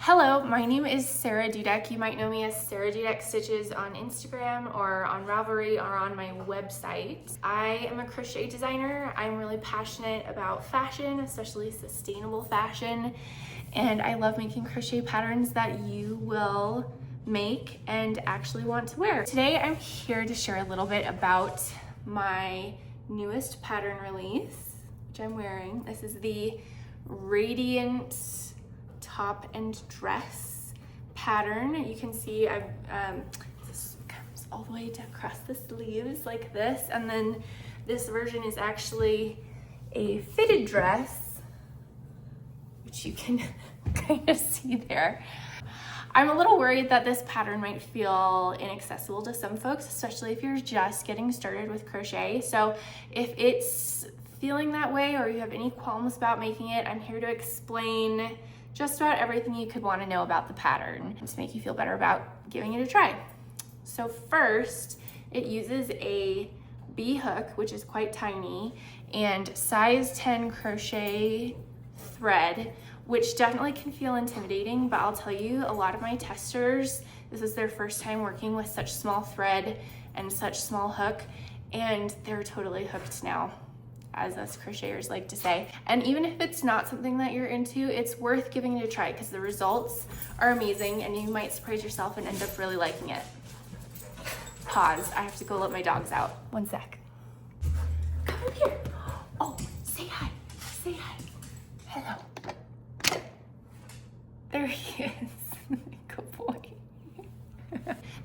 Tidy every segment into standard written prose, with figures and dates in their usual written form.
Hello, my name is Sarah Dudek. You might know me as Sarah Dudek Stitches on Instagram or on Ravelry or on my website. I am a crochet designer. I'm really passionate about fashion, especially sustainable fashion, and I love making crochet patterns that you will make and actually want to wear. Today I'm here to share a little bit about my newest pattern release, which I'm wearing. This is the Radiant top and dress pattern. You can see this comes all the way across the sleeves like this, and then this version is actually a fitted dress, which you can kind of see there. I'm a little worried that this pattern might feel inaccessible to some folks, especially if you're just getting started with crochet. So if it's feeling that way or you have any qualms about making it, I'm here to explain just about everything you could want to know about the pattern to make you feel better about giving it a try. So first, it uses a bee hook, which is quite tiny, and size 10 crochet thread, which definitely can feel intimidating, but I'll tell you, a lot of my testers, this is their first time working with such small thread and such small hook, and they're totally hooked now, as us crocheters like to say. And even if it's not something that you're into, it's worth giving it a try because the results are amazing and you might surprise yourself and end up really liking it. Pause, I have to go let my dogs out. One sec. Come over here. Oh, say hi, say hi. Hello. There he is, good boy.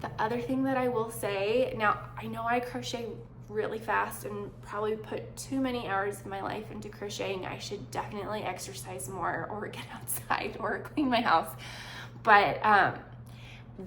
The other thing that I will say, now I know I crochet really fast and probably put too many hours of my life into crocheting. I should definitely exercise more or get outside or clean my house. But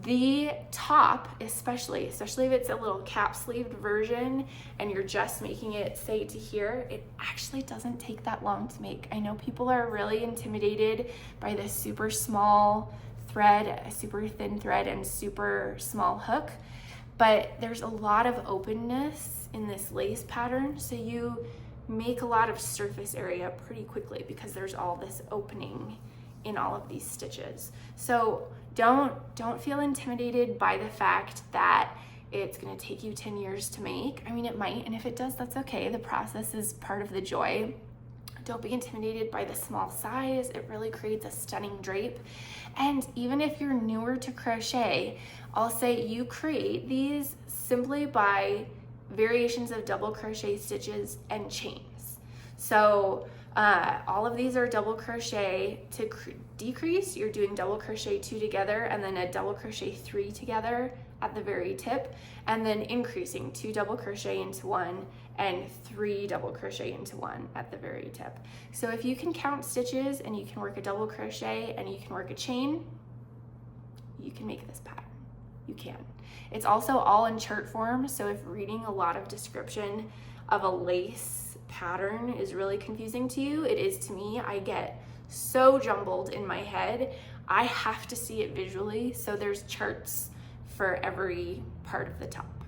the top, especially if it's a little cap sleeved version and you're just making it say to here, it actually doesn't take that long to make. I know people are really intimidated by this super small thread, a super thin thread and super small hook, but there's a lot of openness in this lace pattern, so you make a lot of surface area pretty quickly because there's all this opening in all of these stitches. So don't feel intimidated by the fact that it's gonna take you 10 years to make. I mean, it might, and if it does, that's okay. The process is part of the joy. Don't be intimidated by the small size. It really creates a stunning drape. And even if you're newer to crochet, I'll say you create these simply by variations of double crochet stitches and chains. So all of these are double crochet. To decrease, you're doing double crochet 2 together and then a double crochet 3 together at the very tip, and then increasing 2 double crochet into 1 and 3 double crochet into 1 at the very tip. So if you can count stitches and you can work a double crochet and you can work a chain, you can make this pattern. You can. It's also all in chart form, so if reading a lot of description of a lace pattern is really confusing to you, it is to me. I get so jumbled in my head. I have to see it visually, so there's charts for every part of the top.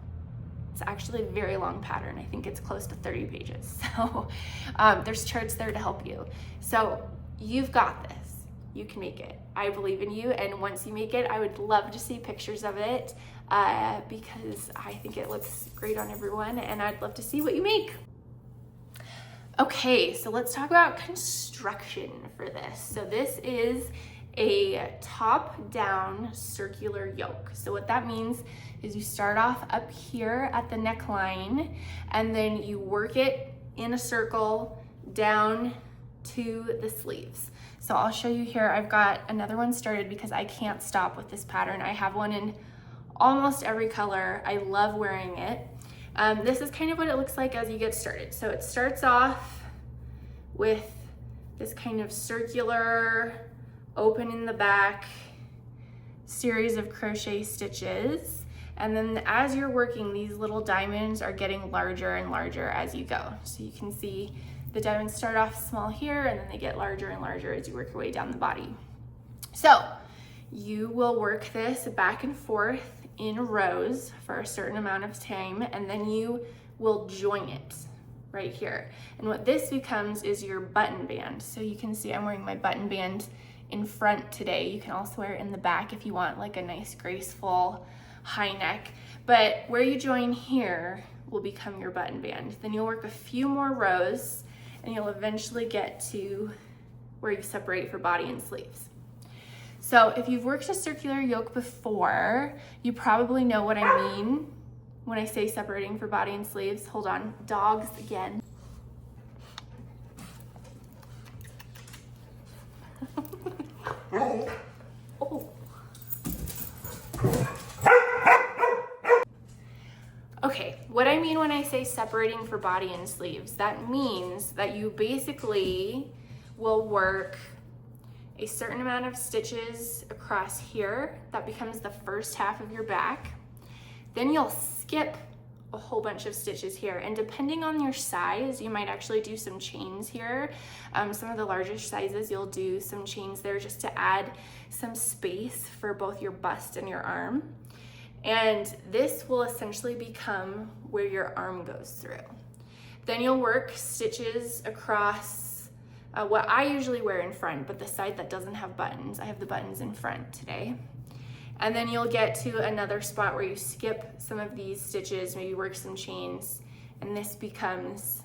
It's actually a very long pattern. I think it's close to 30 pages. So there's charts there to help you. So you've got this. You can make it. I believe in you, and once you make it, I would love to see pictures of it because I think it looks great on everyone, and I'd love to see what you make. Okay, so let's talk about construction for this. So this is a top-down circular yoke. So what that means is you start off up here at the neckline, and then you work it in a circle down to the sleeves. So I'll show you here. I've got another one started because I can't stop with this pattern. I have one in almost every color. I love wearing it. This is kind of what it looks like as you get started. So it starts off with this kind of circular, open in the back series of crochet stitches. And then as you're working, these little diamonds are getting larger and larger as you go. So you can see the diamonds start off small here and then they get larger and larger as you work your way down the body. So you will work this back and forth in rows for a certain amount of time, and then you will join it right here. And what this becomes is your button band. So you can see I'm wearing my button band in front today. You can also wear it in the back if you want like a nice graceful high neck. But where you join here will become your button band. Then you'll work a few more rows and you'll eventually get to where you separate for body and sleeves. So if you've worked a circular yoke before, you probably know what I mean when I say separating for body and sleeves. Hold on, dogs again. Oh. Okay, what I mean when I say separating for body and sleeves, that means that you basically will work a certain amount of stitches across here. That becomes the first half of your back. Then you'll skip a whole bunch of stitches here, and depending on your size, you might actually do some chains here. Some of the larger sizes, you'll do some chains there just to add some space for both your bust and your arm. And this will essentially become where your arm goes through. Then you'll work stitches across what I usually wear in front, but the side that doesn't have buttons. I have the buttons in front today. And then you'll get to another spot where you skip some of these stitches, maybe work some chains, and this becomes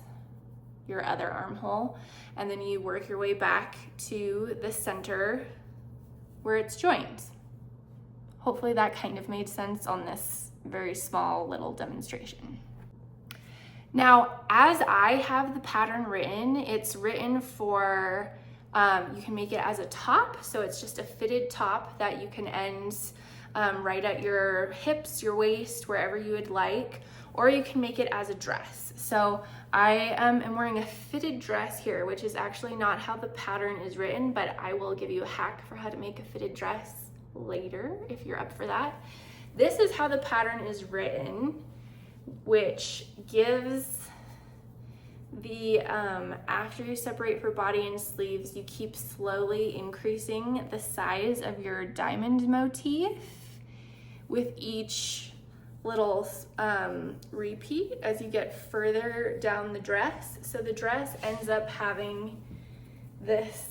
your other armhole. And then you work your way back to the center where it's joined. Hopefully that kind of made sense on this very small little demonstration. Now, as I have the pattern written, it's written for, you can make it as a top, so it's just a fitted top that you can end right at your hips, your waist, wherever you would like, or you can make it as a dress. So I am wearing a fitted dress here, which is actually not how the pattern is written, but I will give you a hack for how to make a fitted dress later if you're up for that. This is how the pattern is written, which gives the after you separate for body and sleeves, you keep slowly increasing the size of your diamond motif with each little repeat as you get further down the dress. So the dress ends up having this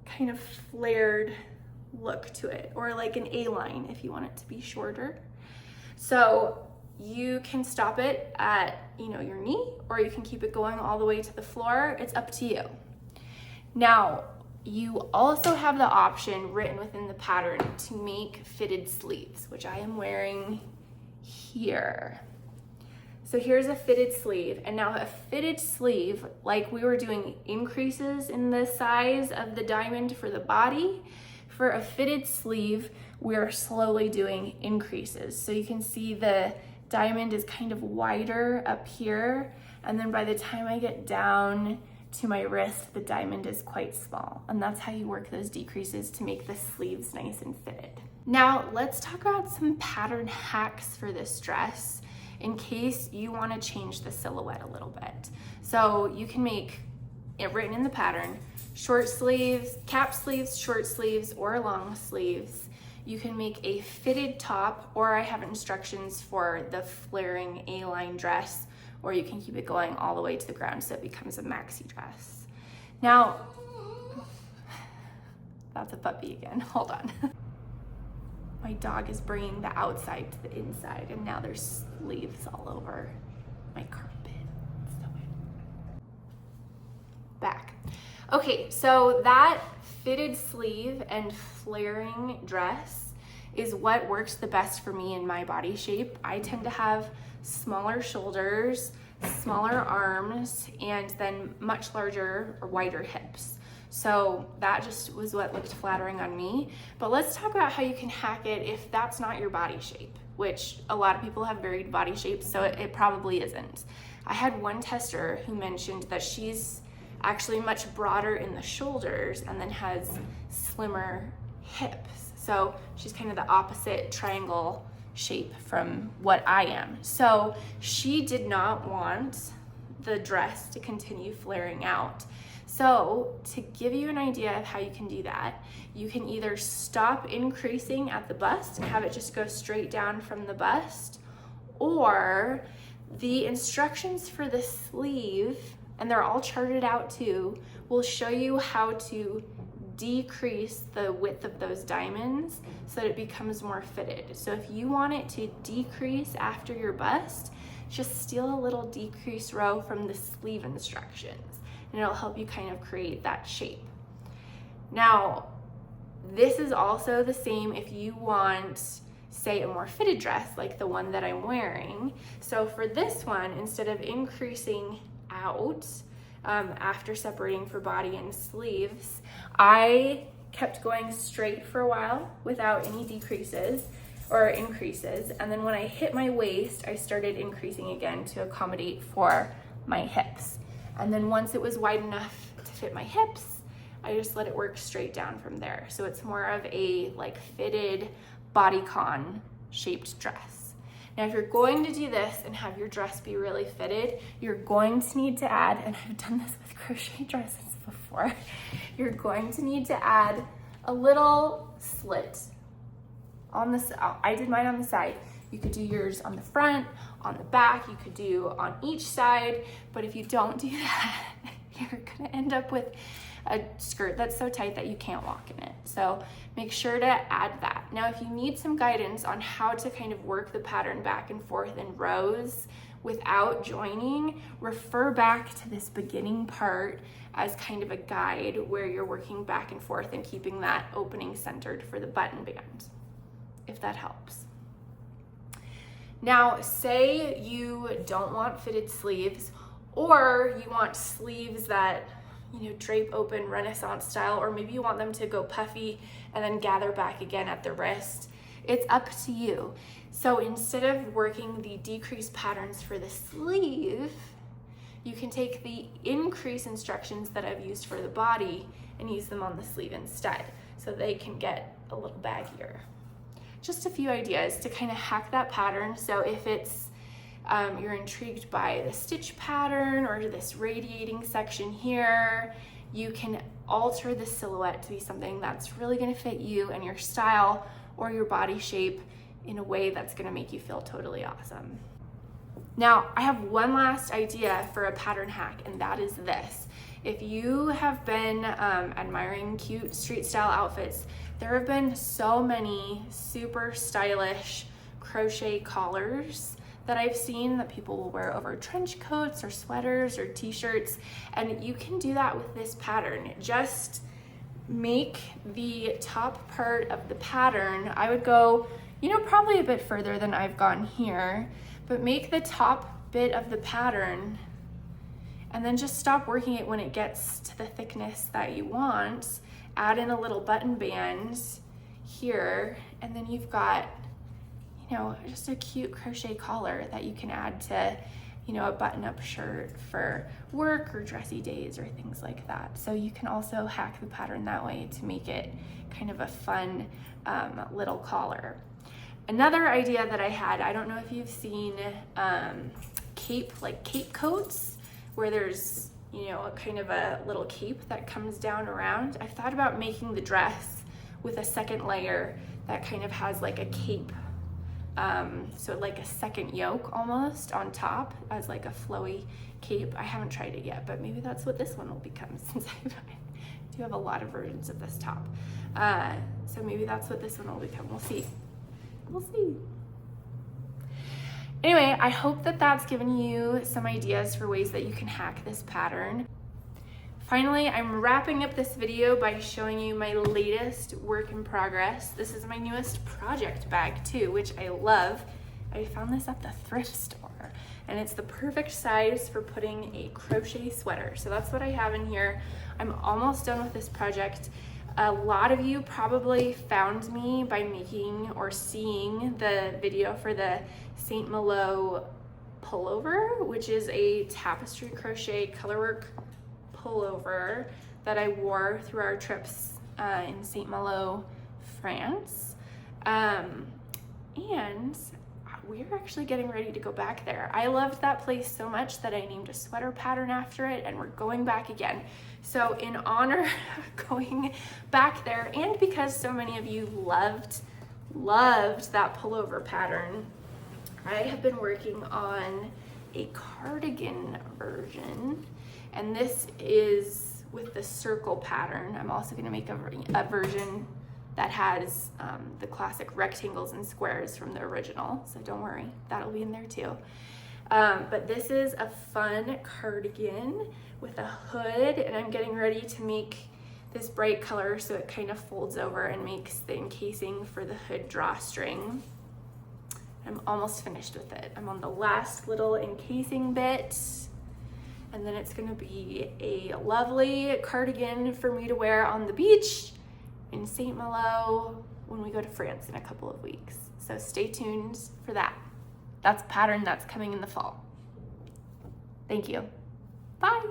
kind of flared look to it, or like an A-line if you want it to be shorter. So you can stop it at, your knee, or you can keep it going all the way to the floor. It's up to you. Now, you also have the option written within the pattern to make fitted sleeves, which I am wearing here. So here's a fitted sleeve, and now a fitted sleeve, like we were doing increases in the size of the diamond for the body, for a fitted sleeve, we're slowly doing increases. So you can see the diamond is kind of wider up here, and then by the time I get down to my wrist, the diamond is quite small, and that's how you work those decreases to make the sleeves nice and fitted. Now let's talk about some pattern hacks for this dress in case you want to change the silhouette a little bit. So you can make it written in the pattern, short sleeves, cap sleeves, short sleeves, or long sleeves. You can make a fitted top, or I have instructions for the flaring A-line dress, or you can keep it going all the way to the ground so it becomes a maxi dress. Now, that's a puppy again, hold on. My dog is bringing the outside to the inside, and now there's sleeves all over my carpet. Back. Okay, so that fitted sleeve and flaring dress is what works the best for me in my body shape. I tend to have smaller shoulders, smaller arms, and then much larger or wider hips. So that just was what looked flattering on me. But let's talk about how you can hack it if that's not your body shape, which a lot of people have varied body shapes, so it probably isn't. I had one tester who mentioned that she's actually much broader in the shoulders and then has slimmer hips. So she's kind of the opposite triangle shape from what I am. So she did not want the dress to continue flaring out. So to give you an idea of how you can do that, you can either stop increasing at the bust and have it just go straight down from the bust, or the instructions for the sleeve, and they're all charted out too, will show you how to decrease the width of those diamonds so that it becomes more fitted. So if you want it to decrease after your bust, just steal a little decrease row from the sleeve instructions, and it'll help you kind of create that shape. Now, this is also the same if you want, say, a more fitted dress like the one that I'm wearing. So for this one, instead of increasing out after separating for body and sleeves, I kept going straight for a while without any decreases or increases, and then when I hit my waist, I started increasing again to accommodate for my hips. And then once it was wide enough to fit my hips, I just let it work straight down from there. So it's more of a like fitted bodycon shaped dress. Now, if you're going to do this and have your dress be really fitted, you're going to need to add, and I've done this with crochet dresses before, you're going to need to add a little slit on the, I did mine on the side. You could do yours on the front, on the back, you could do on each side, but if you don't do that, you're gonna end up with a skirt that's so tight that you can't walk in it. So make sure to add that. Now, if you need some guidance on how to kind of work the pattern back and forth in rows without joining, refer back to this beginning part as kind of a guide where you're working back and forth and keeping that opening centered for the button band, if that helps. Now, say you don't want fitted sleeves, or you want sleeves that, you know, drape open Renaissance style, or maybe you want them to go puffy and then gather back again at the wrist. It's up to you. So instead of working the decrease patterns for the sleeve, you can take the increase instructions that I've used for the body and use them on the sleeve instead, so they can get a little baggier. Just a few ideas to kind of hack that pattern. So if it's you're intrigued by the stitch pattern or this radiating section here, you can alter the silhouette to be something that's really going to fit you and your style or your body shape in a way that's going to make you feel totally awesome. Now, I have one last idea for a pattern hack, and that is this. If you have been admiring cute street style outfits, there have been so many super stylish crochet collars that I've seen that people will wear over trench coats or sweaters or t-shirts, and you can do that with this pattern. Just make the top part of the pattern, I would go, you know, probably a bit further than I've gone here, but make the top bit of the pattern and then just stop working it when it gets to the thickness that you want. Add in a little button band here, and then you've got, you know, just a cute crochet collar that you can add to, you know, a button-up shirt for work or dressy days or things like that. So you can also hack the pattern that way to make it kind of a fun little collar. Another idea that I had, I don't know if you've seen cape coats, where there's, you know, a kind of a little cape that comes down around. I've thought about making the dress with a second layer that kind of has like a cape, so like a second yoke almost on top as like a flowy cape. I haven't tried it yet, but maybe that's what this one will become, since I do have a lot of versions of this top. So maybe that's what this one will become. We'll see. We'll see. Anyway, I hope that that's given you some ideas for ways that you can hack this pattern. Finally, I'm wrapping up this video by showing you my latest work in progress. This is my newest project bag too, which I love. I found this at the thrift store, and it's the perfect size for putting a crochet sweater. So that's what I have in here. I'm almost done with this project. A lot of you probably found me by making or seeing the video for the St. Malo pullover, which is a tapestry crochet colorwork pullover that I wore through our trips in St. Malo, France. And we're actually getting ready to go back there. I loved that place so much that I named a sweater pattern after it, and we're going back again. So in honor of going back there, and because so many of you loved that pullover pattern, I have been working on a cardigan version, and this is with the circle pattern. I'm also gonna make a version that has the classic rectangles and squares from the original, so don't worry, that'll be in there too. But this is a fun cardigan with a hood, and I'm getting ready to make this bright color so it kind of folds over and makes the encasing for the hood drawstring. I'm almost finished with it. I'm on the last little encasing bit, and then it's gonna be a lovely cardigan for me to wear on the beach in St. Malo when we go to France in a couple of weeks. So stay tuned for that. That's a pattern that's coming in the fall. Thank you. Bye.